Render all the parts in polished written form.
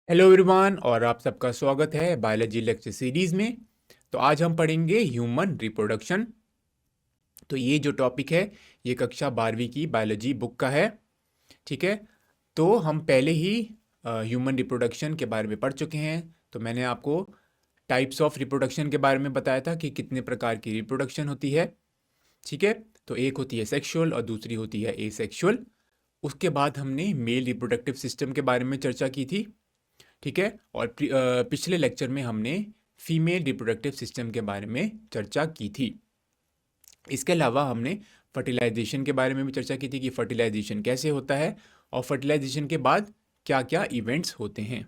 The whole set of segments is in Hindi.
हेलो एवरीवन और आप सबका स्वागत है बायोलॉजी लेक्चर सीरीज में। तो आज हम पढ़ेंगे ह्यूमन रिप्रोडक्शन। तो ये जो टॉपिक है ये कक्षा 12वीं की बायोलॉजी बुक का है। ठीक है, तो हम पहले ही ह्यूमन रिप्रोडक्शन के बारे में पढ़ चुके हैं। तो मैंने आपको टाइप्स ऑफ रिप्रोडक्शन के बारे में बताया था कि कितने प्रकार की रिप्रोडक्शन होती है। ठीक है, तो एक होती है सेक्सुअल और दूसरी होती है एसेक्सुअल। उसके बाद हमने मेल रिप्रोडक्टिव सिस्टम के बारे में चर्चा की थी। ठीक है, और पिछले लेक्चर में हमने फीमेल रिप्रोडक्टिव सिस्टम के बारे में चर्चा की थी। इसके अलावा हमने फर्टिलाइजेशन के बारे में भी चर्चा की थी कि फर्टिलाइजेशन कैसे होता है और फर्टिलाइजेशन के बाद क्या क्या इवेंट्स होते हैं।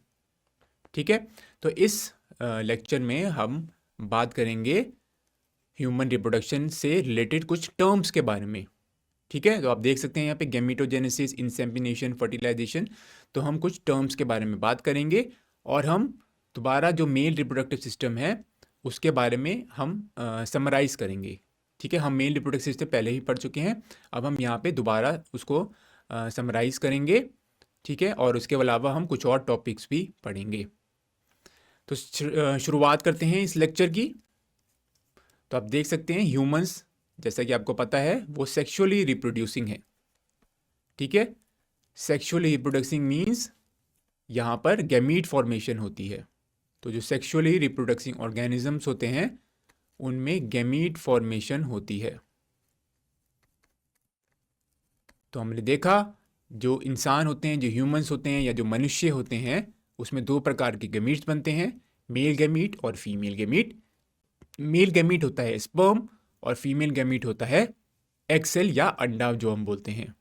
ठीक है, तो इस लेक्चर में हम बात करेंगे ह्यूमन रिप्रोडक्शन से रिलेटेड कुछ टर्म्स के बारे में। ठीक है, तो आप देख सकते हैं यहाँ पे गैमीटोजेनेसिस, इंसेमिनेशन, फर्टिलाइजेशन। तो हम कुछ टर्म्स के बारे में बात करेंगे और हम दोबारा जो मेल रिप्रोडक्टिव सिस्टम है उसके बारे में हम समराइज करेंगे। ठीक है, हम मेल रिप्रोडक्टिव सिस्टम पहले ही पढ़ चुके हैं, अब हम यहाँ पे दोबारा उसको समराइज करेंगे। ठीक है, और उसके अलावा हम कुछ और टॉपिक्स भी पढ़ेंगे। तो शुरुआत करते हैं इस लेक्चर की। तो आप देख सकते हैं ह्यूमंस, जैसा कि आपको पता है, वो सेक्सुअली रिप्रोड्यूसिंग है। ठीक है, सेक्सुअली रिप्रोडक्सिंग मीन्स यहाँ पर गैमीट फॉर्मेशन होती है। तो जो सेक्सुअली रिप्रोडक्सिंग ऑर्गेनिजम्स होते हैं उनमें गैमीट फॉर्मेशन होती है। तो हमने देखा जो इंसान होते हैं, जो ह्यूमंस होते हैं या जो मनुष्य होते हैं, उसमें दो प्रकार के गैमीट्स बनते हैं, मेल गैमीट और फीमेल गैमीट। मेल गैमीट होता है स्पर्म और फीमेल गैमीट होता है एग सेल या अंडा जो हम बोलते हैं।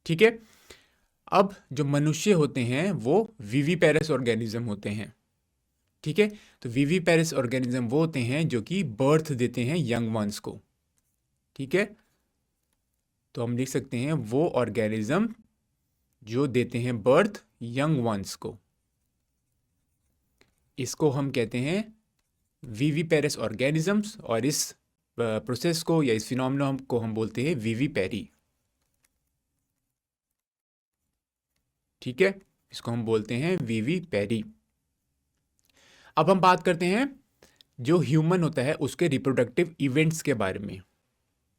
ठीक है, अब जो मनुष्य होते हैं वो विविपेरस ऑर्गेनिज्म होते हैं। ठीक है, तो विविपेरस ऑर्गेनिज्म वो होते हैं जो कि बर्थ देते हैं यंग वंस को। ठीक है, तो हम लिख सकते हैं वो ऑर्गेनिज्म जो देते हैं बर्थ यंग वंस को, इसको हम कहते हैं विविपेरस ऑर्गेनिजम्स। और इस प्रोसेस को या इस फिनोमेना को हम बोलते हैं विविपेरी। ठीक है, इसको हम बोलते हैं विविपेरी। अब हम बात करते हैं जो ह्यूमन होता है उसके रिप्रोडक्टिव इवेंट्स के बारे में।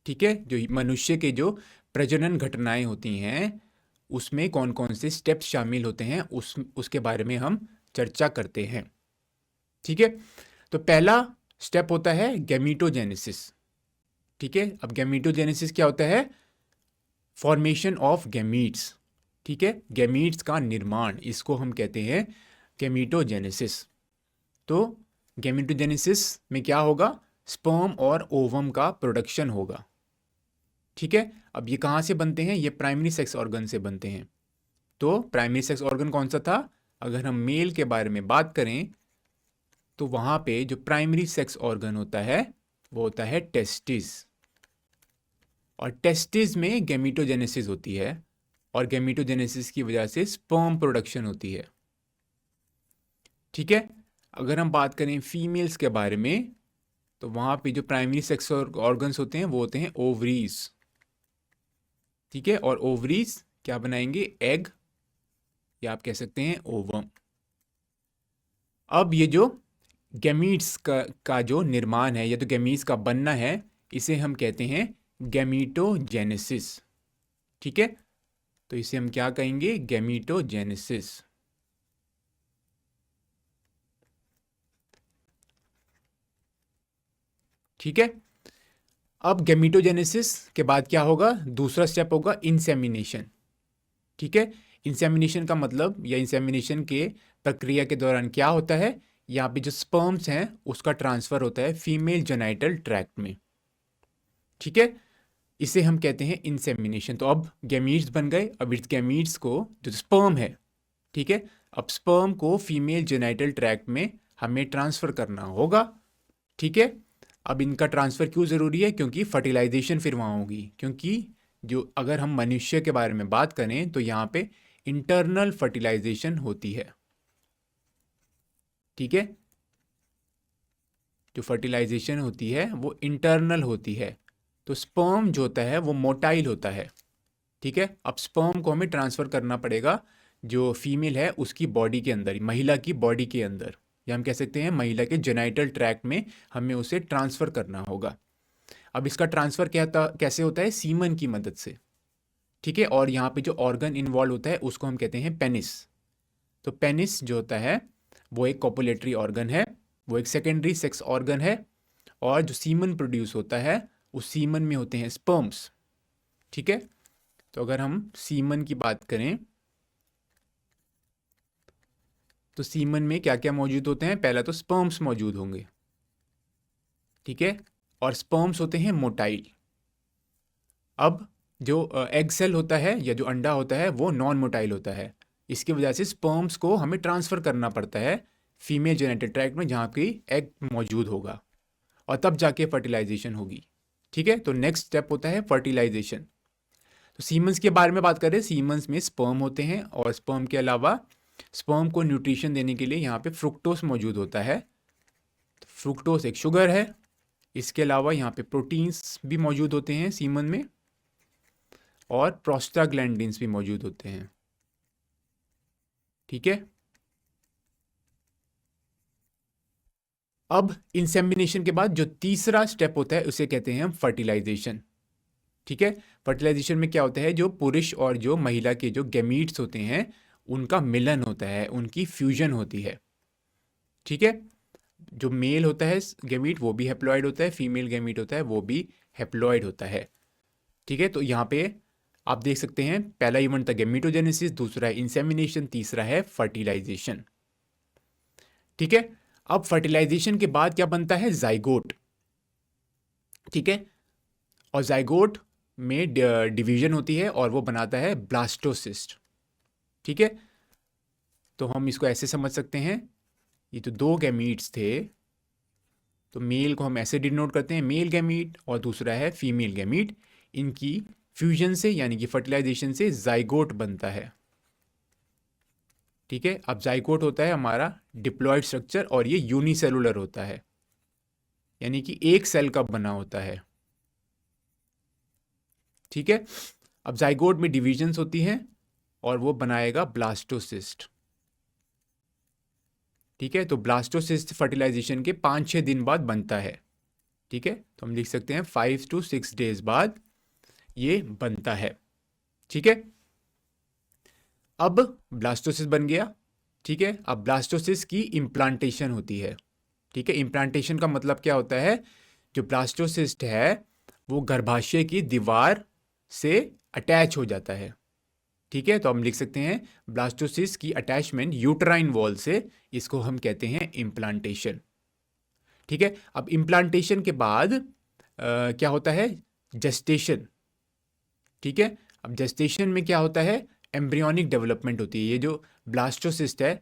ठीक है, जो मनुष्य के जो प्रजनन घटनाएं होती हैं उसमें कौन कौन से स्टेप्स शामिल होते हैं उसके बारे में हम चर्चा करते हैं। ठीक है, तो पहला स्टेप होता है गैमीटोजेनेसिस। ठीक है, अब गैमीटोजेनेसिस क्या होता है? Formation of gametes. ठीक है, गैमीट्स का निर्माण, इसको हम कहते हैं गैमीटोजेनेसिस। तो गैमीटोजेनेसिस में क्या होगा? स्पर्म और ओवम का प्रोडक्शन होगा। ठीक है, अब ये कहाँ से बनते हैं? ये प्राइमरी सेक्स ऑर्गन से बनते हैं। तो प्राइमरी सेक्स ऑर्गन कौन सा था? अगर हम मेल के बारे में बात करें तो वहाँ पे जो प्राइमरी सेक्स ऑर्गन होता है वो होता है टेस्टिस। और टेस्टिस में गैमीटोजेनेसिस होती है और गैमीटोजेनेसिस की वजह से स्पर्म प्रोडक्शन होती है। ठीक है, अगर हम बात करें फीमेल्स के बारे में तो वहाँ पे जो प्राइमरी सेक्स ऑर्गन्स होते हैं वो होते हैं ओवरीज। ठीक है, और ओवरीज क्या बनाएंगे? एग, या आप कह सकते हैं ओवम। अब ये जो गैमीट्स का जो निर्माण है या तो गैमीट्स का बनना है, इसे हम कहते हैं गैमीटोजेनेसिस। ठीक है, तो इसे हम क्या कहेंगे? गैमीटोजेनेसिस। ठीक है, अब गैमीटोजेनेसिस के बाद क्या होगा? दूसरा स्टेप होगा इंसेमिनेशन। ठीक है, इंसेमिनेशन का मतलब या इंसेमिनेशन के प्रक्रिया के दौरान क्या होता है? यहाँ पे जो स्पर्म्स हैं उसका ट्रांसफर होता है फीमेल जेनाइटल ट्रैक्ट में। ठीक है, इसे हम कहते हैं इंसेमिनेशन। तो अब गैमीट्स बन गए, अब इस गैमीट्स को, जो स्पर्म है, ठीक है, अब स्पर्म को फीमेल जेनाइटल ट्रैक्ट में हमें ट्रांसफर करना होगा। ठीक है, अब इनका ट्रांसफर क्यों ज़रूरी है? क्योंकि फर्टिलाइजेशन फिर वहाँ होगी। क्योंकि जो अगर हम मनुष्य के बारे में बात करें तो यहाँ पे इंटरनल फर्टिलाइजेशन होती है। ठीक है, जो फर्टिलाइजेशन होती है वो इंटरनल होती है। तो स्पर्म जो होता है वो मोटाइल होता है। ठीक है, अब स्पर्म को हमें ट्रांसफ़र करना पड़ेगा जो फीमेल है उसकी बॉडी के अंदर, महिला की बॉडी के अंदर, या हम कह सकते हैं महिला के जेनाइटल ट्रैक्ट में हमें उसे ट्रांसफ़र करना होगा। अब इसका ट्रांसफ़र कैसे होता है? सीमन की मदद से, ठीक है। और यहाँ पे जो ऑर्गन इन्वॉल्व होता है उसको हम कहते हैं पेनिस। तो पेनिस जो होता है वो एक कॉपुलेटरी ऑर्गन है, वो एक सेकेंडरी सेक्स ऑर्गन है, और जो सीमन प्रोड्यूस होता है उस सीमन में होते हैं स्पर्म्स, ठीक है। तो अगर हम सीमन की बात करें तो सीमन में क्या क्या मौजूद होते हैं? पहला तो स्पर्म्स मौजूद होंगे, ठीक है, और स्पर्म्स होते हैं मोटाइल। अब जो एग सेल होता है या जो अंडा होता है वो नॉन मोटाइल होता है। इसकी वजह से स्पर्म्स को हमें ट्रांसफ़र करना पड़ता है फीमेल जेनेटिक ट्रैक्ट में जहाँ की एग मौजूद होगा, और तब जाके फर्टिलाइजेशन होगी, ठीक है। तो नेक्स्ट स्टेप होता है फर्टिलाइजेशन। तो सीमन्स के बारे में बात करें, सीमन्स में स्पर्म होते हैं, और स्पर्म के अलावा स्पर्म को न्यूट्रिशन देने के लिए यहाँ पे फ्रुक्टोस मौजूद होता है। तो फ्रुक्टोस एक शुगर है। इसके अलावा यहाँ पे प्रोटीन्स भी मौजूद होते हैं सीमन में, और प्रोस्टाग्लैंडिन्स भी मौजूद होते हैं, ठीक है। अब इंसेमिनेशन के बाद जो तीसरा स्टेप होता है उसे कहते हैं हम फर्टिलाइजेशन, ठीक है। फर्टिलाइजेशन में क्या होता है? जो पुरुष और जो महिला के जो गैमीट्स होते हैं उनका मिलन होता है, उनकी फ्यूजन होती है, ठीक है। जो मेल होता है गैमीट वो भी हैप्लॉइड होता है, फीमेल गैमीट होता है वो भी हैप्लॉइड होता है, ठीक है। तो यहाँ पे आप देख सकते हैं पहला इवेंट था गैमीटोजेनेसिस, दूसरा है इंसेमिनेशन, तीसरा है फर्टिलाइजेशन, ठीक है। अब फर्टिलाइजेशन के बाद क्या बनता है? जाइगोट, ठीक है। और जाइगोट में डिवीजन होती है और वो बनाता है ब्लास्टोसिस्ट, ठीक है। तो हम इसको ऐसे समझ सकते हैं, ये तो दो गैमीट्स थे, तो मेल को हम ऐसे डिनोट करते हैं मेल गैमीट, और दूसरा है फीमेल गैमीट। इनकी फ्यूजन से यानी कि फर्टिलाइजेशन से जाइगोट बनता है, ठीक है। अब जाइगोट होता है हमारा डिप्लॉयड स्ट्रक्चर, और ये यूनिसेलुलर होता है, यानी कि एक सेल का बना होता है, ठीक है। अब जाइगोट में डिविजन्स होती हैं और वो बनाएगा ब्लास्टोसिस्ट, ठीक है। तो ब्लास्टोसिस्ट फर्टिलाइजेशन के 5-6 दिन बाद बनता है, ठीक है। तो हम लिख सकते हैं 5 to 6 डेज बाद ये बनता है, ठीक है। अब ब्लास्टोसिस्ट बन गया, ठीक है। अब ब्लास्टोसिस्ट की इम्प्लांटेशन होती है, ठीक है। इम्प्लांटेशन का मतलब क्या होता है? जो ब्लास्टोसिस्ट है वो गर्भाशय की दीवार से अटैच हो जाता है, ठीक है। तो हम लिख सकते हैं ब्लास्टोसिस्ट की अटैचमेंट यूट्राइन वॉल से, इसको हम कहते हैं इम्प्लांटेशन, ठीक है। अब इम्प्लांटेशन के बाद क्या होता है? जेस्टेशन, ठीक है। अब जेस्टेशन में क्या होता है? एम्ब्रियोनिक डेवलपमेंट होती है। ये जो ब्लास्टोसिस्ट है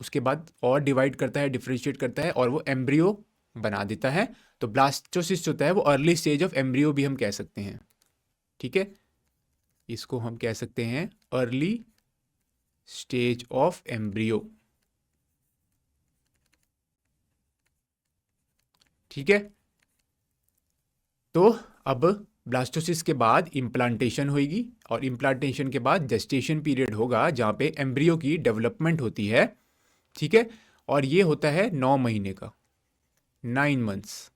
उसके बाद और डिवाइड करता है, डिफ्रेंशिएट करता है, और वो एम्ब्रियो बना देता है। तो ब्लास्टोसिस्ट होता है वो अर्ली स्टेज ऑफ एम्ब्रियो भी हम कह सकते हैं, ठीक है। इसको हम कह सकते हैं अर्ली स्टेज ऑफ एम्ब्रियो, ठीक है। तो अब ब्लास्टोसिस के बाद इम्प्लांटेशन होगी, और इम्प्लांटेशन के बाद जेस्टेशन पीरियड होगा जहाँ पे एम्ब्रियो की डेवलपमेंट होती है, ठीक है। और ये होता है 9 महीने का, 9 मंथ्स,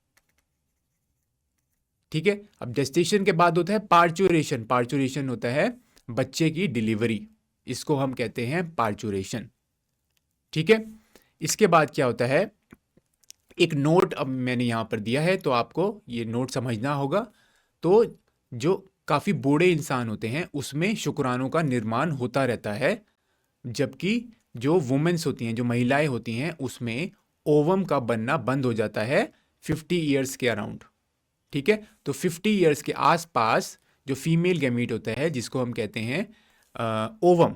ठीक है। अब जेस्टेशन के बाद होता है पार्चुरेशन। पार्चुरेशन होता है बच्चे की डिलीवरी, इसको हम कहते हैं पार्चुरेशन, ठीक है। इसके बाद क्या होता है? एक नोट अब मैंने यहाँ पर दिया है तो आपको ये नोट समझना होगा। तो जो काफ़ी बूढ़े इंसान होते हैं उसमें शुक्राणु का निर्माण होता रहता है, जबकि जो वुमेन्स होती हैं, जो महिलाएं होती हैं, उसमें ओवम का बनना बंद हो जाता है 50 ईयर्स के अराउंड, ठीक है। तो 50 ईयर्स के आसपास जो फीमेल गैमीट होता है जिसको हम कहते हैं ओवम,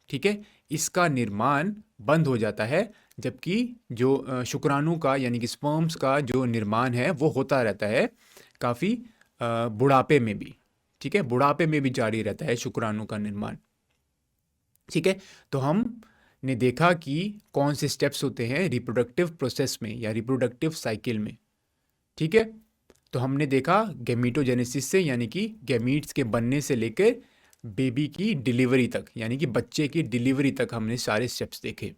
ठीक है, इसका निर्माण बंद हो जाता है, जबकि जो शुक्राणु का यानी कि स्पर्म्स का जो निर्माण है वो होता रहता है काफ़ी बुढ़ापे में भी, ठीक है। बुढ़ापे में भी जारी रहता है शुक्राणु का निर्माण, ठीक है। तो हमने देखा कि कौन से स्टेप्स होते हैं रिप्रोडक्टिव प्रोसेस में या रिप्रोडक्टिव साइकिल में, ठीक है। तो हमने देखा गैमीटोजेनेसिस से यानी कि गैमीट्स के बनने से लेकर बेबी की डिलीवरी तक, यानी कि बच्चे की डिलीवरी तक हमने सारे स्टेप्स देखे।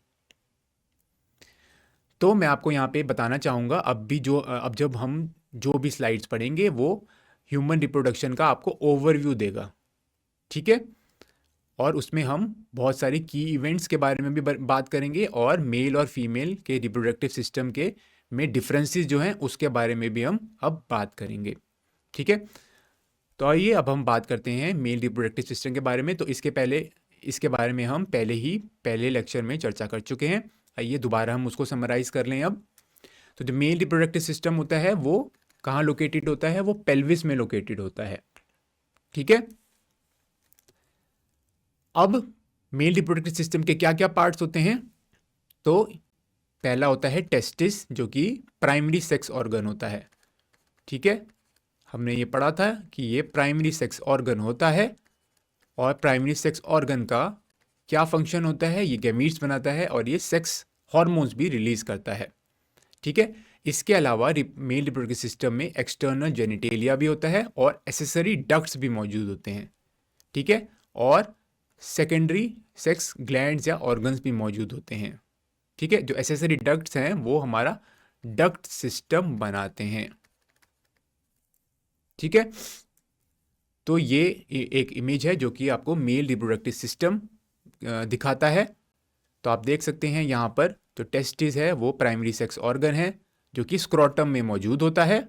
तो मैं आपको यहाँ पे बताना चाहूँगा, अब जब हम जो भी स्लाइड्स पढ़ेंगे वो ह्यूमन रिप्रोडक्शन का आपको ओवरव्यू देगा, ठीक है। और उसमें हम बहुत सारी की इवेंट्स के बारे में भी बात करेंगे, और मेल और फीमेल के रिप्रोडक्टिव सिस्टम के में डिफरेंसेस जो हैं उसके बारे में भी हम अब बात करेंगे, ठीक है। तो आइए अब हम बात करते हैं मेल रिप्रोडक्टिव सिस्टम के बारे में। तो इसके बारे में हम पहले लेक्चर में चर्चा कर चुके हैं। आइए दोबारा हम उसको समराइज कर लें अब। तो जो मेल रिप्रोडक्टिव सिस्टम होता है वो कहाँ लोकेटेड होता है? वो पेल्विस में लोकेटेड होता है, ठीक है। अब मेल रिप्रोडक्टिव सिस्टम के क्या क्या पार्ट्स होते हैं? तो पहला होता है टेस्टिस, जो कि प्राइमरी सेक्स ऑर्गन होता है, ठीक है। हमने ये पढ़ा था कि ये प्राइमरी सेक्स ऑर्गन होता है, और प्राइमरी सेक्स ऑर्गन का क्या फंक्शन होता है? ये गैमीट्स बनाता है और ये सेक्स हार्मोन्स भी रिलीज करता है, ठीक है। इसके अलावा मेल रिप्रोडक्टिव सिस्टम में एक्सटर्नल जेनिटेलिया भी होता है और एसेसरी डक्ट्स भी मौजूद होते हैं, ठीक है। और सेकेंडरी सेक्स ग्लैंड्स या ऑर्गन्स भी मौजूद होते हैं, ठीक है। जो एसेसरी डक्ट्स हैं वो हमारा डक्ट सिस्टम बनाते हैं, ठीक है। तो ये एक इमेज है जो कि आपको मेल रिप्रोडक्टिव सिस्टम दिखाता है। तो आप देख सकते हैं यहाँ पर जो टेस्टिस है वो प्राइमरी सेक्स ऑर्गन है जो कि स्क्रोटम में मौजूद होता है,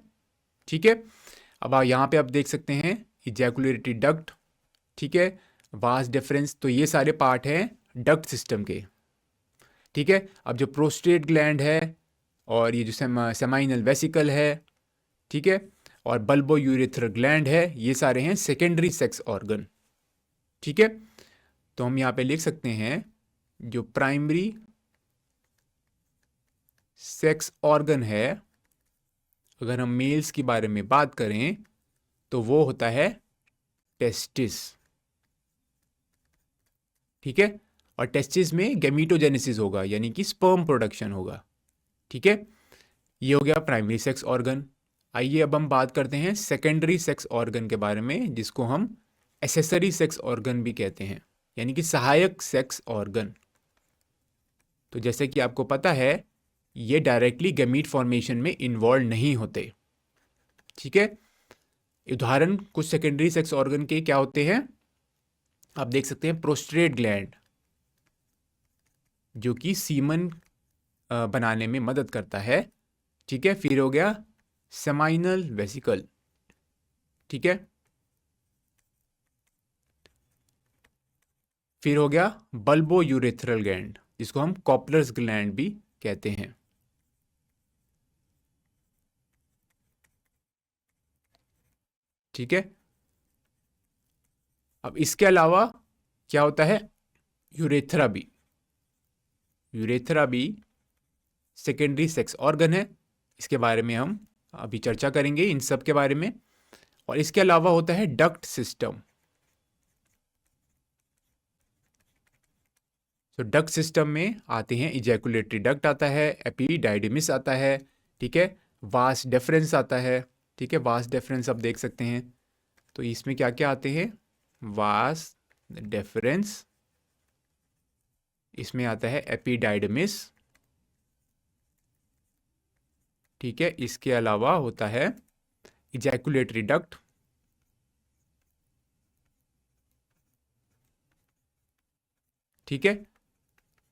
ठीक है। अब यहाँ पे आप देख सकते हैं इजैकुलेटरी डक्ट, ठीक है, वास डिफरेंस। तो ये सारे पार्ट हैं डक्ट सिस्टम के, ठीक है। अब जो प्रोस्टेट ग्लैंड है और ये जो सेमाइनल वेसिकल है, ठीक है, और बल्बो यूरेथ्रल ग्लैंड है, ये सारे हैं सेकेंडरी सेक्स ऑर्गन, ठीक है। तो हम यहाँ पे लिख सकते हैं जो प्राइमरी सेक्स ऑर्गन है, अगर हम मेल्स के बारे में बात करें तो वो होता है टेस्टिस, ठीक है। और टेस्टिस में गैमीटोजेनेसिस होगा, यानी कि स्पर्म प्रोडक्शन होगा, ठीक है। ये हो गया प्राइमरी सेक्स ऑर्गन। आइए अब हम बात करते हैं सेकेंडरी सेक्स ऑर्गन के बारे में, जिसको हम एसेसरी सेक्स ऑर्गन भी कहते हैं, यानी कि सहायक सेक्स ऑर्गन। तो जैसे कि आपको पता है ये डायरेक्टली गैमीट फॉर्मेशन में इन्वॉल्व नहीं होते, ठीक है। उदाहरण कुछ सेकेंडरी सेक्स ऑर्गन के क्या होते हैं, आप देख सकते हैं प्रोस्टेट ग्लैंड, जो कि सीमन बनाने में मदद करता है, ठीक है। फिर हो गया सेमाइनल वेसिकल, ठीक है। फिर हो गया बल्बो यूरेथ्रल ग्लैंड, जिसको हम कॉपलर्स ग्लैंड भी कहते हैं, ठीक है। अब इसके अलावा क्या होता है? यूरेथ्रा भी, यूरेथ्रा भी सेकेंडरी सेक्स ऑर्गन है। इसके बारे में हम अभी चर्चा करेंगे इन सब के बारे में। और इसके अलावा होता है डक्ट सिस्टम। तो डक्ट सिस्टम में आते हैं इजैकुलेटरी डक्ट आता है, एपिडाइडिमिस आता है, ठीक है, वास डेफरेंस आता है, ठीक है। वास डेफरेंस आप देख सकते हैं। तो इसमें क्या क्या आते हैं? वास डेफरेंस, इसमें आता है एपिडाइडिमिस, ठीक है। इसके अलावा होता है इजैकुलेटरी डक्ट, ठीक है।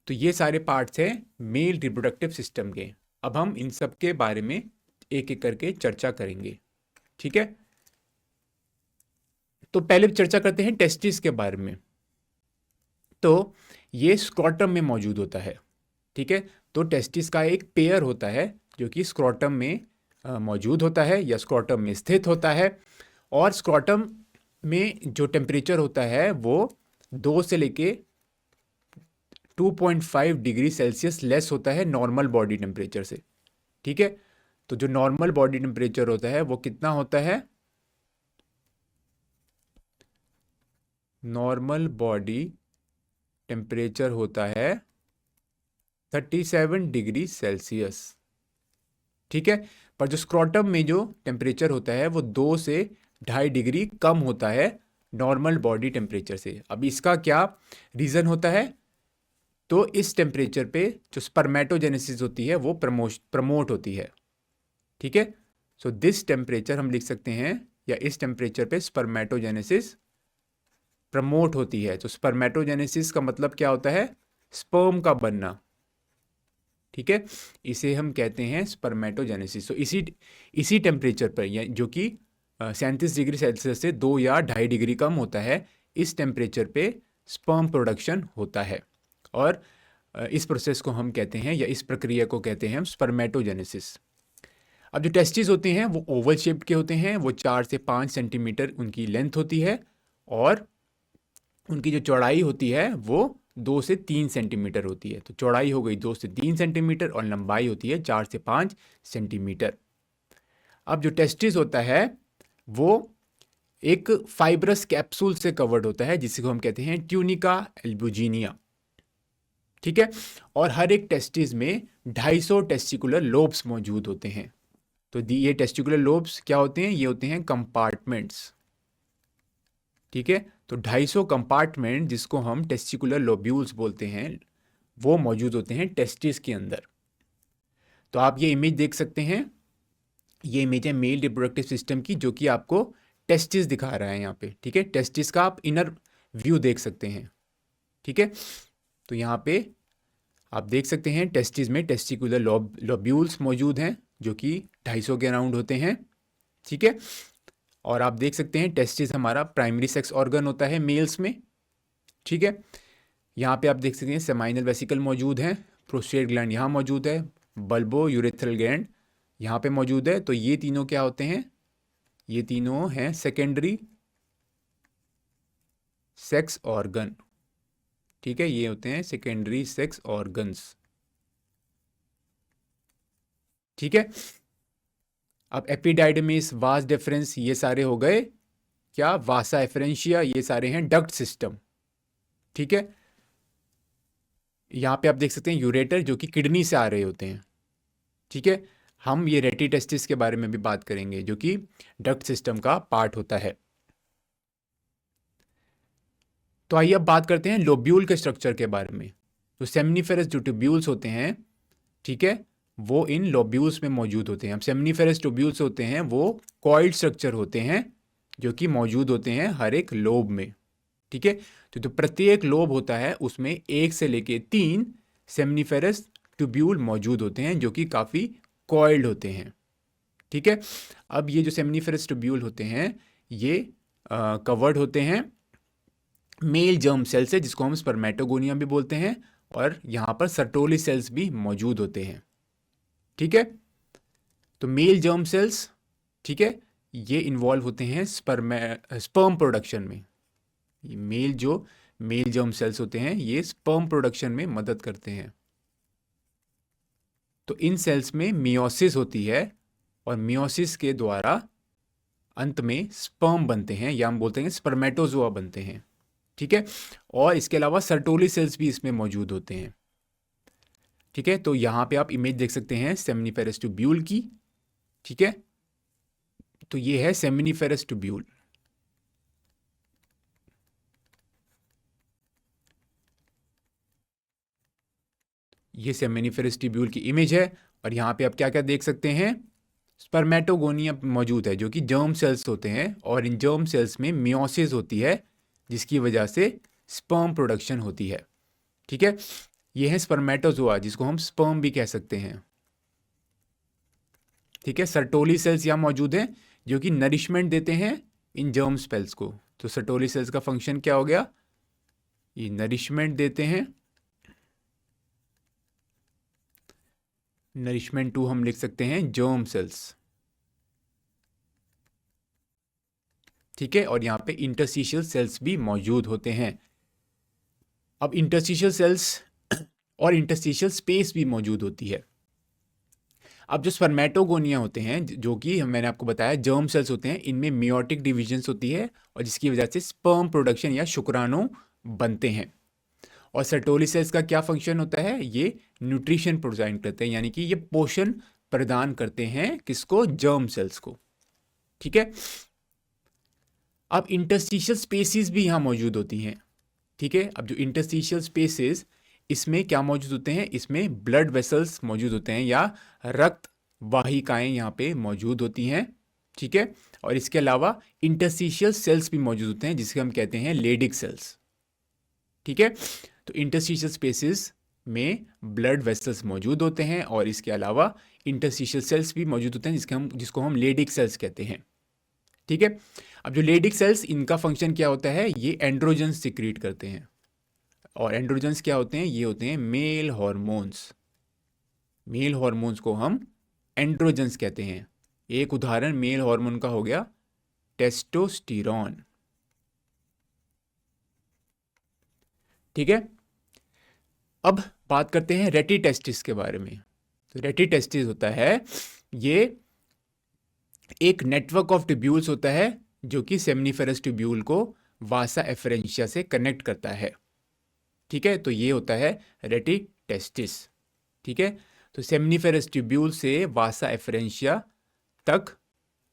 तो ये सारे पार्ट्स हैं मेल रिप्रोडक्टिव सिस्टम के। अब हम इन सब के बारे में एक एक करके चर्चा करेंगे, ठीक है। तो पहले चर्चा करते हैं टेस्टिस के बारे में। तो ये स्क्रोटम में मौजूद होता है, ठीक है। तो टेस्टिस का एक पेयर होता है जो कि स्क्रोटम में मौजूद होता है या स्क्रोटम में स्थित होता है। और स्क्रोटम में जो टेम्परेचर होता है वो 2 से लेके 2.5 डिग्री सेल्सियस लेस होता है नॉर्मल बॉडी टेम्परेचर से, ठीक है। तो जो नॉर्मल बॉडी टेम्परेचर होता है वो कितना होता है? नॉर्मल बॉडी टेम्परेचर होता है 37 डिग्री सेल्सियस, ठीक है। पर जो स्क्रोटम में जो टेम्परेचर होता है वो 2 से 2.5 डिग्री कम होता है नॉर्मल बॉडी टेम्परेचर से। अब इसका क्या रीज़न होता है? तो इस टेम्परेचर पे जो स्पर्मेटोजेनेसिस होती है वो प्रमोट होती है। ठीक है, सो दिस टेम्परेचर हम लिख सकते हैं, या इस टेम्परेचर पे स्पर्मेटोजेनेसिस प्रमोट होती है। तो स्पर्मेटोजेनेसिस का मतलब क्या होता है? स्पर्म का बनना। ठीक है, इसे हम कहते हैं स्पर्मेटोजेनेसिस। तो इसी टेम्परेचर पर, या जो कि 37 डिग्री सेल्सियस से 2 या 2.5 डिग्री कम होता है, इस टेम्परेचर पे स्पर्म प्रोडक्शन होता है। और इस प्रोसेस को हम कहते हैं, या इस प्रक्रिया को कहते हैं हम स्पर्मेटोजेनेसिस। अब जो टेस्टिस होते हैं वो ओवल शेप्ड के होते हैं, वो 4 से 5 सेंटीमीटर उनकी लेंथ होती है, और उनकी जो चौड़ाई होती है वो 2 से 3 सेंटीमीटर होती है। तो चौड़ाई हो गई 2 से 3 सेंटीमीटर और लंबाई होती है 4 से 5 सेंटीमीटर। अब जो टेस्टिस होता है वो एक फाइब्रस कैप्सूल से कवर्ड होता है, जिसे हम कहते हैं ट्यूनिका एल्बुजिनिया। ठीक है, और हर एक टेस्टिस में 250 टेस्टिकुलर लोब्स मौजूद होते हैं। तो ये टेस्टिकुलर लोब्स क्या होते हैं? ये होते हैं कंपार्टमेंट्स। ठीक है, तो 250 कंपार्टमेंट, जिसको हम टेस्टिकुलर लोब्यूल्स बोलते हैं, वो मौजूद होते हैं टेस्टिस के अंदर। तो आप ये इमेज देख सकते हैं, ये इमेज है मेल रिप्रोडक्टिव सिस्टम की, जो कि आपको टेस्टिस दिखा रहा है यहाँ पे। ठीक है, टेस्टिस का आप इनर व्यू देख सकते हैं। ठीक है, तो यहाँ पे आप देख सकते हैं टेस्टिस में टेस्टिकुलर लोब्यूल्स मौजूद हैं, जो कि 250 के अराउंड होते हैं। ठीक है, और आप देख सकते हैं टेस्टिस हमारा प्राइमरी सेक्स ऑर्गन होता है मेल्स में। ठीक है, यहाँ पे आप देख सकते हैं सेमाइनल वेसिकल मौजूद है, प्रोस्टेट ग्लैंड यहाँ मौजूद है, बल्बो यूरेथ्रल ग्लैंड यहाँ पे मौजूद है। तो ये तीनों क्या होते हैं? ये तीनों हैं सेकेंडरी सेक्स ऑर्गन। ठीक है, ये होते हैं सेकेंडरी सेक्स ऑर्गन्स। ठीक है, अब एपिडाइडमिस, वास डिफरेंस, ये सारे हो गए क्या? वासा एफरेंशिया, ये सारे हैं डक्ट सिस्टम। ठीक है, यहाँ पे आप देख सकते हैं यूरेटर, जो कि किडनी से आ रहे होते हैं। ठीक है, हम ये रेटी टेस्टिस के बारे में भी बात करेंगे, जो कि डक्ट सिस्टम का पार्ट होता है। तो आइए अब बात करते हैं लोब्यूल के स्ट्रक्चर के बारे में। तो सेमनीफेरस जो ट्यूब्यूल्स होते हैं, ठीक है, वो इन लोब्यूल्स में मौजूद होते हैं। अब सेमनीफेरस ट्यूब्यूल्स होते हैं वो कॉइल्ड स्ट्रक्चर होते हैं, जो कि मौजूद होते हैं हर एक लोब में। ठीक है, तो जो प्रत्येक लोब होता है उसमें 1 से लेके 3 सेमनीफेरस ट्यूब्यूल मौजूद होते हैं, जो कि काफ़ी कॉइल्ड होते हैं। ठीक है, अब ये जो सेमनीफेरस ट्यूब्यूल होते हैं ये कवर्ड होते हैं मेल जर्म सेल से, जिसको हम स्पर्मेटोगोनिया भी बोलते हैं, और यहाँ पर सर्टोली सेल्स भी मौजूद होते हैं। ठीक है, तो मेल जर्म सेल्स, ठीक है, ये इन्वॉल्व होते हैं स्पर्म प्रोडक्शन में। ये मेल जर्म सेल्स होते हैं ये स्पर्म प्रोडक्शन में मदद करते हैं। तो इन सेल्स में मियोसिस होती है, और मियोसिस के द्वारा अंत में स्पर्म बनते हैं, या हम बोलते हैं स्पर्मेटोजोआ बनते हैं। ठीक है, और इसके अलावा सर्टोली सेल्स भी इसमें मौजूद होते हैं। ठीक है, तो यहाँ पे आप इमेज देख सकते हैं सेमनीफेरस ट्यूब्यूल की। ठीक है, तो ये है सेमनीफेरस ट्यूब्यूल। ये सेमनीफेरस ट्यूब्यूल की इमेज है, और यहाँ पे आप क्या क्या देख सकते हैं? स्पर्मेटोगोनिया मौजूद है, जो कि जर्म सेल्स होते हैं, और इन जर्म सेल्स में मियोसिस होती है, जिसकी वजह से स्पर्म प्रोडक्शन होती है। ठीक है, ये है स्पर्मेटोजोआ, जिसको हम स्पर्म भी कह सकते हैं। ठीक है, सर्टोली सेल्स यहाँ मौजूद हैं, जो कि नरिशमेंट देते हैं इन जर्म सेल्स को। तो सर्टोली सेल्स का फंक्शन क्या हो गया? ये नरिशमेंट देते हैं। नरिशमेंट टू हम लिख सकते हैं जर्म सेल्स। ठीक है, और यहाँ पे इंटरस्टिशियल सेल्स भी मौजूद होते हैं। अब इंटरस्टिशियल सेल्स और इंटरस्टिशियल स्पेस भी मौजूद होती है। अब जो स्पर्मेटोगोनिया होते हैं, जो कि मैंने आपको बताया जर्म सेल्स होते हैं, इनमें मियोटिक डिविजन्स होती है, और जिसकी वजह से स्पर्म प्रोडक्शन या शुक्राणु बनते हैं। और सर्टोली सेल्स का क्या फंक्शन होता है? ये न्यूट्रिशन प्रोवाइड करते हैं, यानी कि ये पोषण प्रदान करते हैं किसको? जर्म सेल्स को। ठीक है, अब इंटरस्टिशियल स्पेसिस भी यहाँ मौजूद होती हैं, ठीक है। अब जो इंटरस्टिशियल स्पेसिस, इसमें क्या मौजूद होते हैं, इसमें ब्लड वेसल्स मौजूद होते हैं या रक्त वाहिकाएं यहाँ पे मौजूद होती हैं, ठीक है। और इसके अलावा इंटरस्टिशियल सेल्स भी मौजूद होते हैं जिसके हम कहते हैं लेडिक सेल्स, ठीक है। तो इंटरस्टिशियल स्पेसिस में ब्लड वेसल्स मौजूद होते हैं और इसके अलावा इंटरस्टिशियल सेल्स भी मौजूद होते हैं जिसको हम लेडिक सेल्स कहते हैं, ठीक है। अब जो लेडिक सेल्स, इनका फंक्शन क्या होता है, ये एंड्रोजन्स सिक्रीट करते हैं। और एंड्रोजन्स क्या होते हैं, ये होते हैं मेल हॉर्मोन्स। मेल हॉर्मोन्स को हम एंड्रोजन्स कहते हैं। एक उदाहरण मेल हार्मोन का हो गया टेस्टोस्टेरोन, ठीक है। अब बात करते हैं रेटिटेस्टिस के बारे में। तो रेटिटेस्टिस होता है, ये एक नेटवर्क ऑफ ट्यूब्यूल्स होता है जो कि सेमनीफेरस ट्यूब्यूल को वासा एफरेंशिया से कनेक्ट करता है, ठीक है। तो ये होता है रेटिटेस्टिस, ठीक है। तो सेमनीफेरस ट्यूब्यूल से वासा एफरेंशिया तक,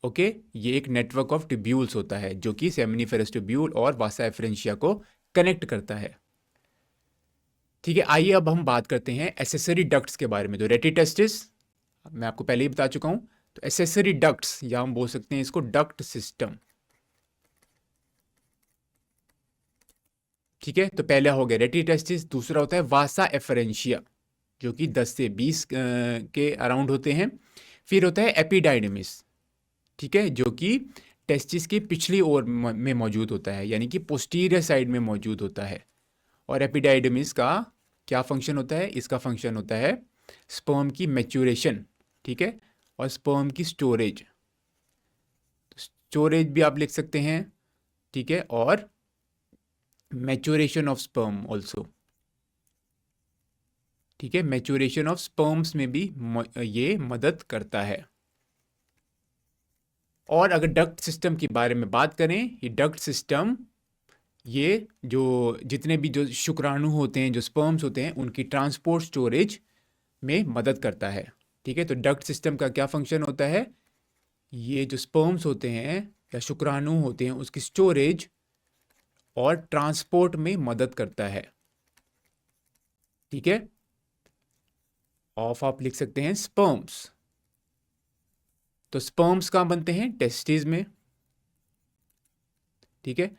ओके, ये एक नेटवर्क ऑफ ट्यूब्यूल्स होता है जो कि सेमनीफेरस ट्यूब्यूल और वासा एफरेंशिया को कनेक्ट करता है, ठीक है। आइए अब हम बात करते हैं एसेसरी डक्ट्स के बारे में। तो रेटिटेस्टिस मैं आपको पहले ही बता चुका हूं। तो एसेसरी डक्ट्स, या हम बोल सकते हैं इसको डक्ट सिस्टम, ठीक है। तो पहला हो गया रेटिटेस्टिस, दूसरा होता है वासा एफरेंशिया जो कि 10 से 20 के अराउंड होते हैं। फिर होता है एपिडाइडमिस, ठीक है, जो कि टेस्टिस की पिछली ओर में मौजूद होता है, यानी कि पोस्टीरियर साइड में मौजूद होता है। और एपिडाइडमिस का क्या फंक्शन होता है, इसका फंक्शन होता है स्पर्म की मैच्योरेशन, ठीक है, और स्पर्म की स्टोरेज। स्टोरेज भी आप लिख सकते हैं, ठीक है, और मैच्योरेशन ऑफ स्पर्म ऑल्सो, ठीक है। मैच्योरेशन ऑफ स्पर्म्स में भी ये मदद करता है। और अगर डक्ट सिस्टम के बारे में बात करें, ये डक्ट सिस्टम, ये जो जितने भी जो शुक्राणु होते हैं, जो स्पर्म्स होते हैं, उनकी ट्रांसपोर्ट स्टोरेज में मदद करता है, ठीक है। तो डक्ट सिस्टम का क्या फंक्शन होता है, ये जो स्पर्म्स होते हैं या शुक्राणु होते हैं उसकी स्टोरेज और ट्रांसपोर्ट में मदद करता है, ठीक है। ऑफ आप लिख सकते हैं स्पर्म्स। तो स्पर्म्स कहाँ बनते हैं, टेस्टिस में, ठीक है।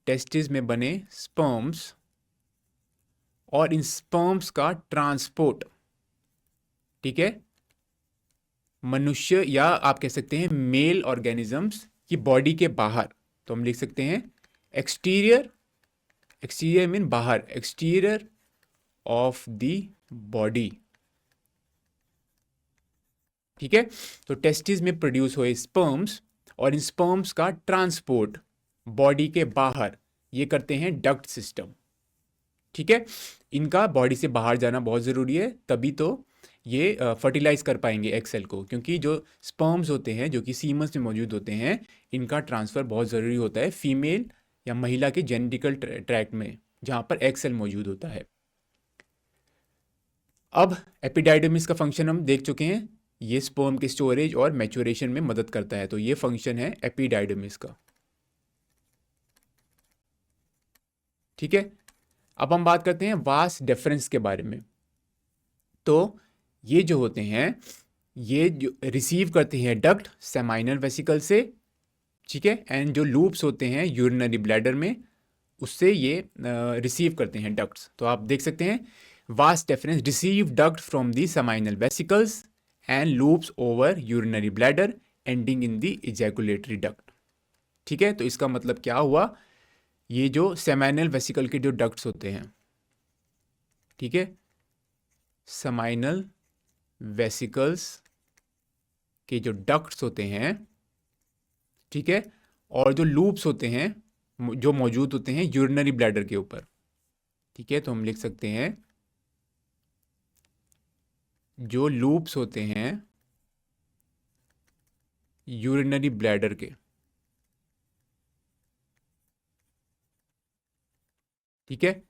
टेस्टिस में बने स्पर्म्स, और इन स्पर्म्स का ट्रांसपोर्ट, ठीक है, मनुष्य या आप कह सकते हैं मेल ऑर्गेनिजम्स की बॉडी के बाहर। तो हम लिख सकते हैं एक्सटीरियर, एक्सटीरियर मीन बाहर, एक्सटीरियर ऑफ द बॉडी, ठीक है। तो टेस्टिस में प्रोड्यूस हुए स्पर्म्स और इन स्पर्म्स का ट्रांसपोर्ट बॉडी के बाहर, ये करते हैं डक्ट सिस्टम, ठीक है। इनका बॉडी से बाहर जाना बहुत ज़रूरी है, तभी तो ये फर्टिलाइज कर पाएंगे एग सेल को, क्योंकि जो स्पर्म्स होते हैं जो कि सीमन्स में मौजूद होते हैं, इनका ट्रांसफ़र बहुत ज़रूरी होता है फीमेल या महिला के जेनेटिकल ट्रैक्ट में जहाँ पर एग सेल मौजूद होता है। अब एपिडाइडमिस का फंक्शन हम देख चुके हैं, ये स्पर्म के स्टोरेज और मैच्योरेशन में मदद करता है। तो ये फंक्शन है एपिडाइडमिस का, ठीक है। अब हम बात करते हैं वास डेफरेंस के बारे में। तो ये जो होते हैं, ये जो रिसीव करते हैं डक्ट सेमाइनल वेसिकल से, ठीक है, एंड जो लूप्स होते हैं यूरिनरी ब्लैडर में, उससे ये रिसीव करते हैं डक्ट्स। तो आप देख सकते हैं vas deferens receive duct from the seminal vesicles and loops over urinary bladder ending in the ejaculatory duct, ठीक है। तो इसका मतलब क्या हुआ, ये जो सेमाइनल वेसिकल के जो डक्ट्स होते हैं, ठीक है, सेमाइनल वेसिकल्स के जो डक्ट्स होते हैं, ठीक है, और जो लूप्स होते हैं जो मौजूद होते हैं यूरिनरी ब्लैडर के ऊपर, ठीक है। तो हम लिख सकते हैं जो लूप्स होते हैं यूरिनरी ब्लैडर के, ठीक है,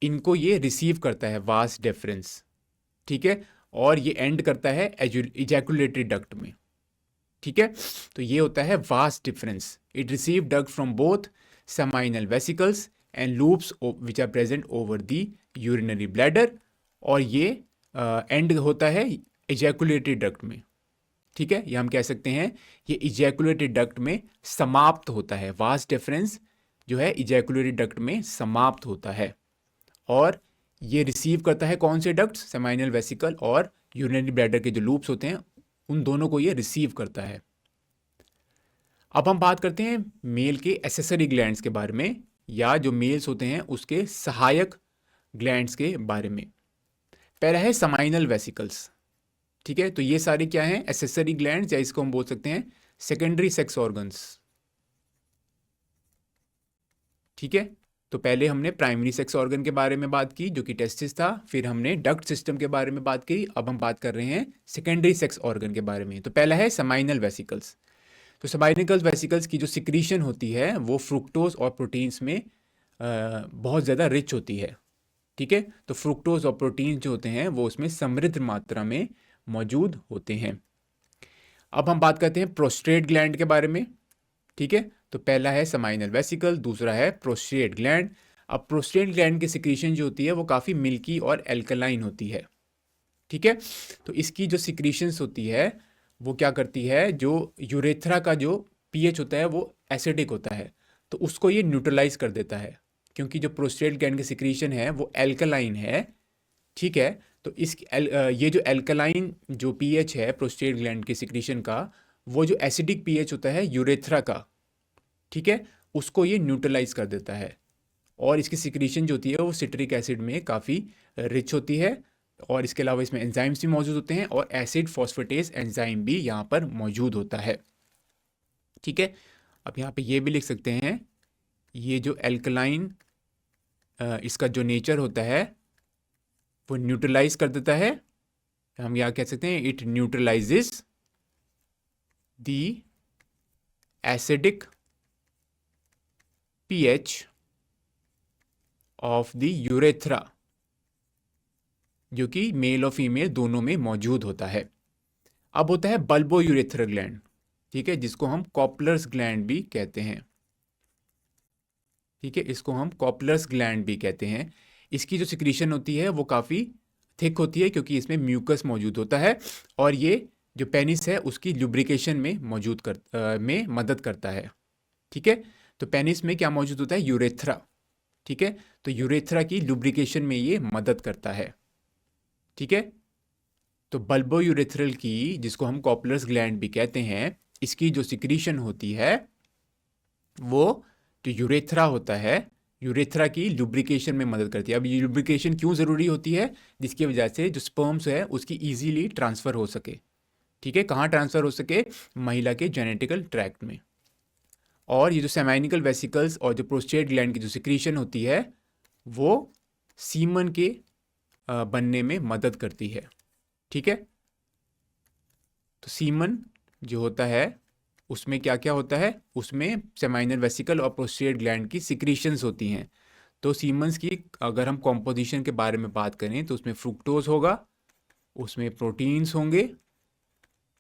इनको ये रिसीव करता है वास डेफरेंस, ठीक है, और ये एंड करता है इजैकुलेटरी डक्ट में, ठीक है, तो ये होता है vast difference. It receive duct from both seminal vesicles and loops which are present over the urinary bladder, और ये एंड होता है इजैकुलेटरी डक्ट में। ठीक है, ये हम कह सकते हैं ये इजैकुलेटरी डक्ट में समाप्त होता है। वास्ट डिफरेंस जो है इजैकुलेटरी डक्ट में समाप्त होता है, और ये रिसीव करता है कौन से डक्ट्स, सेमाइनल वेसिकल और यूरिनरी ब्लैडर के जो लूप्स होते हैं उन दोनों को ये रिसीव करता है। अब हम बात करते हैं मेल के एसेसरी ग्लैंड्स के बारे में, या जो मेल्स होते हैं उसके सहायक ग्लैंड्स के बारे में। पहला है सेमाइनल वेसिकल्स। ठीक है, तो ये सारे क्या हैं, एसेसरी ग्लैंड्स, या इसको हम बोल सकते हैं सेकेंडरी सेक्स ऑर्गन्स। ठीक है, तो पहले हमने प्राइमरी सेक्स ऑर्गन के बारे में बात की जो कि टेस्टिस था, फिर हमने डक्ट सिस्टम के बारे में बात की, अब हम बात कर रहे हैं सेकेंडरी सेक्स ऑर्गन के बारे में। तो पहला है सेमाइनल वेसिकल्स। तो सेमाइनल वेसिकल्स की जो सिक्रीशन होती है वो फ्रुक्टोज और प्रोटीन्स में बहुत ज़्यादा रिच होती है। ठीक है, तो फ्रुक्टोज और प्रोटीन्स जो होते हैं वो उसमें समृद्ध मात्रा में मौजूद होते हैं। अब हम बात करते हैं प्रोस्टेट ग्लैंड के बारे में। ठीक है, तो पहला है सेमाइनल वेसिकल, दूसरा है प्रोस्टेट ग्लैंड। अब प्रोस्टेट ग्लैंड की सिक्रीशन जो होती है वो काफ़ी मिल्की और एल्कलाइन होती है। ठीक है, तो इसकी जो सिक्रीशंस होती है वो क्या करती है, जो यूरेथ्रा का जो पीएच होता है वो एसिडिक होता है, तो उसको ये न्यूट्रलाइज कर देता है, क्योंकि जो प्रोस्टेट ग्लैंड की सिक्रीशन है वो एल्कलाइन है। ठीक है, तो ये जो एल्कलाइन जो पीएच है प्रोस्टेट ग्लैंड के सिक्रीशन का, वो जो एसिडिक पीएच होता है यूरेथ्रा का, ठीक है, उसको ये न्यूट्रलाइज कर देता है, और इसकी सिक्रीशन जो होती है वो सिट्रिक एसिड में काफ़ी रिच होती है, और इसके अलावा इसमें एंजाइम्स भी मौजूद होते हैं, और एसिड फॉस्फेटेज एंजाइम भी यहाँ पर मौजूद होता है। ठीक है, अब यहाँ पे ये भी लिख सकते हैं, ये जो एल्कलाइन इसका जो नेचर होता है वो न्यूट्रलाइज कर देता है। हम यहाँ कह सकते हैं it neutralises the acidic pH of the urethra, जो कि मेल और फीमेल दोनों में मौजूद होता है। अब होता है बल्बो यूरेथ्रल ग्लैंड। ठीक है, जिसको हम कॉपलर्स ग्लैंड भी कहते हैं। ठीक है, इसको हम कॉपलर्स ग्लैंड भी कहते हैं। इसकी जो सिक्रीशन होती है वो काफ़ी थिक होती है, क्योंकि इसमें म्यूकस मौजूद होता है, और ये जो पेनिस है उसकी लुब्रिकेशन में में मदद करता है। ठीक है, तो पेनिस में क्या मौजूद होता है, यूरेथ्रा। ठीक है, तो यूरेथ्रा की लुब्रिकेशन में ये मदद करता है। ठीक है, तो बल्बो यूरेथ्रल की, जिसको हम कॉपलर्स ग्लैंड भी कहते हैं, इसकी जो सिक्रीशन होती है वो जो यूरेथ्रा होता है, यूरेथ्रा की लुब्रिकेशन में मदद करती है। अब ये लुब्रिकेशन क्यों ज़रूरी होती है, जिसकी वजह से जो स्पर्म्स है उसकी ईजीली ट्रांसफ़र हो सके। ठीक है, कहाँ ट्रांसफ़र हो सके, महिला के जेनेटिकल ट्रैक्ट में। और ये जो सेमाइनिकल वेसिकल्स और जो प्रोस्टेट ग्लैंड की जो सिक्रीशन होती है वो सीमन के बनने में मदद करती है। ठीक है, तो सीमन जो होता है उसमें क्या क्या होता है, उसमें सेमाइनल वेसिकल और प्रोस्टेट ग्लैंड की सिक्रीशंस होती हैं। तो सीमन्स की अगर हम कॉम्पोजिशन के बारे में बात करें तो उसमें फ्रुक्टोज होगा, उसमें प्रोटीन्स होंगे,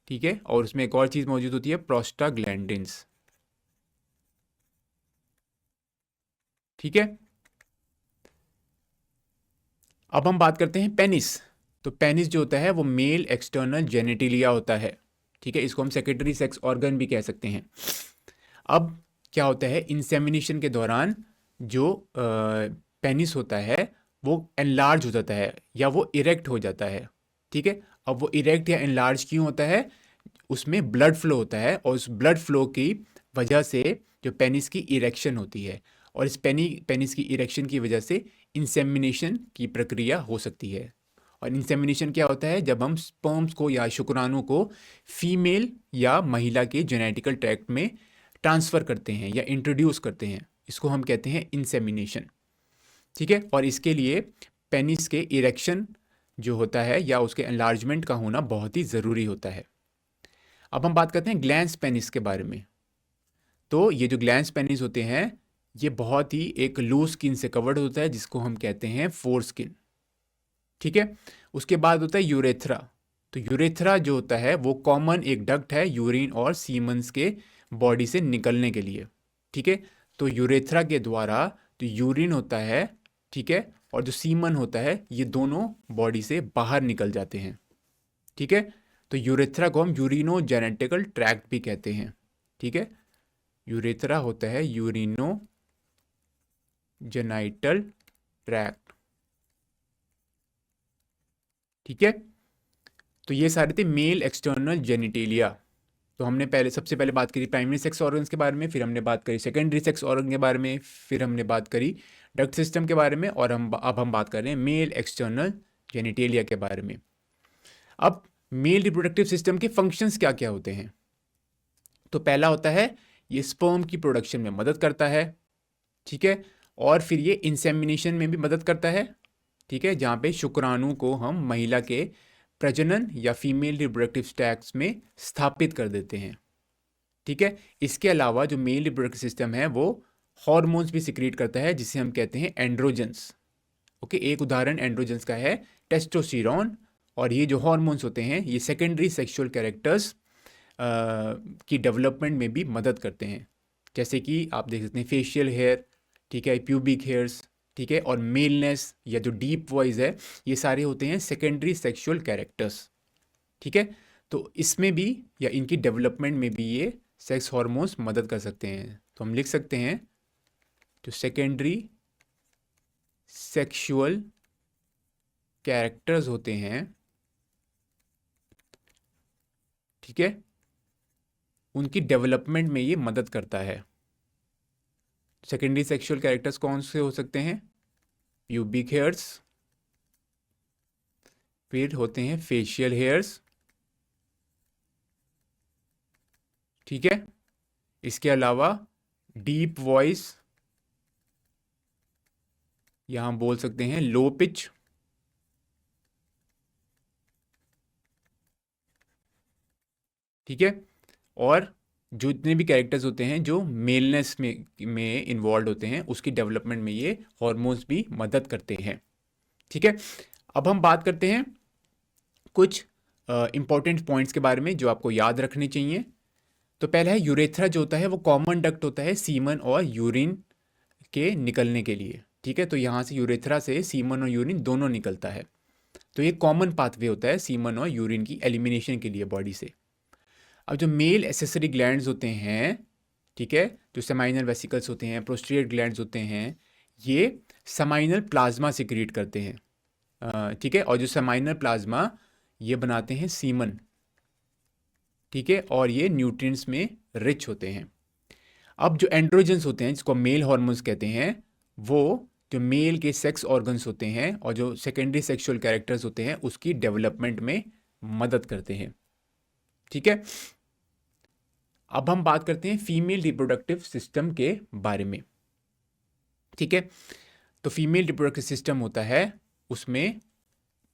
ठीक है, और उसमें एक और चीज़ मौजूद होती है प्रोस्टाग्लैंडिन्स। ठीक है, अब हम बात करते हैं पेनिस। तो पेनिस जो होता है वो मेल एक्सटर्नल जेनेटिलिया होता है। ठीक है, इसको हम सेकेंडरी सेक्स ऑर्गन भी कह सकते हैं। अब क्या होता है, इंसेमिनेशन के दौरान जो पेनिस होता है वो एनलार्ज हो जाता है या वो इरेक्ट हो जाता है। ठीक है, अब वो इरेक्ट या एनलार्ज क्यों होता है, उसमें ब्लड फ्लो होता है, और उस ब्लड फ्लो की वजह से जो पेनिस की इरेक्शन होती है, और इस पेनिस की इरेक्शन की वजह से इंसेमिनेशन की प्रक्रिया हो सकती है। और इंसेमिनेशन क्या होता है, जब हम स्पर्म्स को या शुक्राणु को फीमेल या महिला के जेनेटिकल ट्रैक्ट में ट्रांसफ़र करते हैं या इंट्रोड्यूस करते हैं, इसको हम कहते हैं इंसेमिनेशन। ठीक है, और इसके लिए पेनिस के इरेक्शन जो होता है या उसके एनलार्जमेंट का होना बहुत ही ज़रूरी होता है। अब हम बात करते हैं ग्लैंस पेनिस के बारे में। तो ये जो ग्लैंस पेनिस होते हैं ये बहुत ही एक लूज स्किन से कवर्ड होता है, जिसको हम कहते हैं फोर स्किन। ठीक है, उसके बाद होता है यूरेथ्रा। तो यूरेथ्रा जो होता है वो कॉमन एक डक्ट है यूरिन और सीमंस के बॉडी से निकलने के लिए, ठीक है। तो यूरेथ्रा के द्वारा जो यूरिन होता है, ठीक है, और जो सीमन होता है ये दोनों बॉडी से बाहर निकल जाते हैं, ठीक है। तो यूरेथ्रा को हम यूरिनो जेनेटिकल ट्रैक्ट भी कहते हैं, ठीक है। यूरेथ्रा होता है यूरिनो जेनाइटल ट्रैक्ट, ठीक है। तो ये सारे थे मेल एक्सटर्नल जेनिटेलिया। तो हमने पहले सबसे पहले बात करी प्राइमरी सेक्स ऑर्गन्स के बारे में, फिर हमने बात करी सेकेंडरी सेक्स ऑर्गन के बारे में, फिर हमने बात करी डक्ट सिस्टम के बारे में, और अब हम बात कर रहे हैं मेल एक्सटर्नल जेनिटेलिया के बारे में। अब मेल रिप्रोडक्टिव सिस्टम के फंक्शंस क्या क्या होते हैं? तो पहला होता है ये स्पर्म की प्रोडक्शन में मदद करता है, ठीक है, और फिर ये इंसेमिनेशन में भी मदद करता है, ठीक है, जहाँ पे शुक्राणु को हम महिला के प्रजनन या फीमेल रिप्रोडक्टिव स्टैक्स में स्थापित कर देते हैं, ठीक है। इसके अलावा जो मेल रिप्रोडक्टिव सिस्टम है वो हॉर्मोन्स भी सिक्रीट करता है जिसे हम कहते हैं एंड्रोजन्स। ओके, एक उदाहरण एंड्रोजन्स का है टेस्टोस्टेरोन, और ये जो हॉर्मोन्स होते हैं ये सेकेंडरी सेक्सुअल कैरेक्टर्स की डेवलपमेंट में भी मदद करते हैं, जैसे कि आप देख सकते हैं फेशियल हेयर, ठीक है, प्यूबिक हेयर्स, ठीक है, और मेलनेस या जो डीप वॉइस है, ये सारे होते हैं सेकेंडरी सेक्सुअल कैरेक्टर्स, ठीक है। तो इसमें भी या इनकी डेवलपमेंट में भी ये सेक्स हार्मोन्स मदद कर सकते हैं। तो हम लिख सकते हैं जो सेकेंडरी सेक्सुअल कैरेक्टर्स होते हैं, ठीक है, उनकी डेवलपमेंट में ये मदद करता है। सेकेंडरी सेक्सुअल कैरेक्टर्स कौन से हो सकते हैं? प्यूबिक हेयर्स, फिर होते हैं फेशियल हेयर्स, ठीक है। इसके अलावा डीप वॉइस, या हम बोल सकते हैं लो पिच, ठीक है। और जो इतने भी कैरेक्टर्स होते हैं जो मेलनेस में इन्वॉल्व होते हैं उसकी डेवलपमेंट में ये हॉर्मोन्स भी मदद करते हैं, ठीक है। अब हम बात करते हैं कुछ इंपॉर्टेंट पॉइंट्स के बारे में जो आपको याद रखने चाहिए। तो पहला है यूरेथ्रा जो होता है वो कॉमन डक्ट होता है सीमन और यूरिन के निकलने के लिए, ठीक है। तो यहाँ से यूरेथ्रा से सीमन और यूरिन दोनों निकलता है, तो ये कॉमन पाथवे होता है सीमन और यूरिन की एलिमिनेशन के लिए बॉडी से। अब जो मेल एसेसरी ग्लैंड्स होते हैं, ठीक है, जो सेमाइनल वेसिकल्स होते हैं, प्रोस्टेट ग्लैंड्स होते हैं, ये सेमाइनल प्लाज्मा सिक्रीट करते हैं, ठीक है, और जो सेमाइनल प्लाज्मा ये बनाते हैं सीमन, ठीक है, और ये न्यूट्रिएंट्स में रिच होते हैं। अब जो एंड्रोजन्स होते हैं जिसको मेल हार्मोन्स कहते हैं, वो जो मेल के सेक्स ऑर्गन्स होते हैं और जो सेकेंडरी सेक्सुअल कैरेक्टर्स होते हैं उसकी डेवलपमेंट में मदद करते हैं, ठीक है। अब हम बात करते हैं फीमेल रिप्रोडक्टिव सिस्टम के बारे में, ठीक है। तो फीमेल रिप्रोडक्टिव सिस्टम होता है उसमें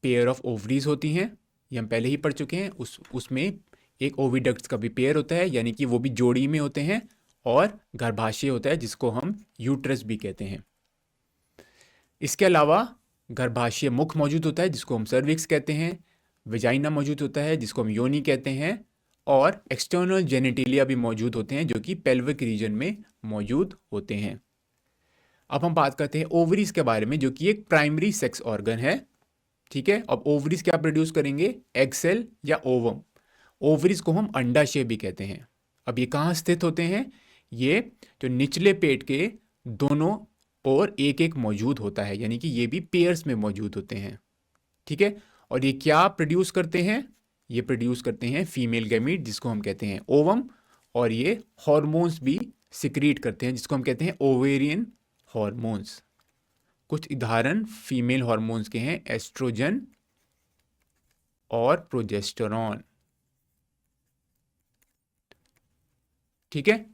पेयर ऑफ ओवरीज होती हैं, ये हम पहले ही पढ़ चुके हैं। उसमें एक ओविडक्ट्स का भी पेयर होता है, यानी कि वो भी जोड़ी में होते हैं, और गर्भाशय होता है जिसको हम यूट्रस भी कहते हैं। इसके अलावा गर्भाशय मुख मौजूद होता है जिसको हम सर्विक्स कहते हैं, वेजाइना मौजूद होता है जिसको हम योनि कहते हैं, और एक्सटर्नल जेनिटेलिया भी मौजूद होते हैं जो कि पेल्विक रीजन में मौजूद होते हैं। अब हम बात करते हैं ओवरीज के बारे में जो कि एक प्राइमरी सेक्स ऑर्गन है, ठीक है। अब ओवरीज क्या प्रोड्यूस करेंगे? एग सेल या ओवम। ओवरीज को हम अंडाशय भी कहते हैं। अब ये कहाँ स्थित होते हैं? ये जो निचले पेट के दोनों ओर एक एक मौजूद होता है, यानी कि ये भी पेयर्स में मौजूद होते हैं, ठीक है। और ये क्या प्रोड्यूस करते हैं? ये प्रोड्यूस करते हैं फीमेल गैमीट जिसको हम कहते हैं ओवम, और ये हॉर्मोन्स भी सिक्रीट करते हैं जिसको हम कहते हैं ओवेरियन हॉर्मोन्स। कुछ उदाहरण फीमेल हॉर्मोन्स के हैं एस्ट्रोजन और प्रोजेस्टेरॉन, ठीक है।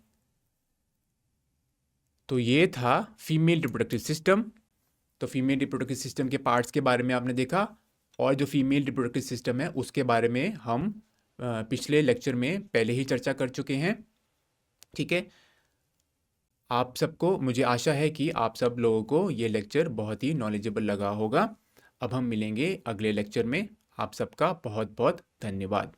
तो ये था फीमेल रिप्रोडक्टिव सिस्टम। तो फीमेल रिप्रोडक्टिव सिस्टम के पार्ट्स के बारे में आपने देखा, और जो फीमेल रिप्रोडक्टिव सिस्टम है उसके बारे में हम पिछले लेक्चर में पहले ही चर्चा कर चुके हैं, ठीक है। आप सबको मुझे आशा है कि आप सब लोगों को ये लेक्चर बहुत ही नॉलेजेबल लगा होगा। अब हम मिलेंगे अगले लेक्चर में। आप सबका बहुत बहुत धन्यवाद।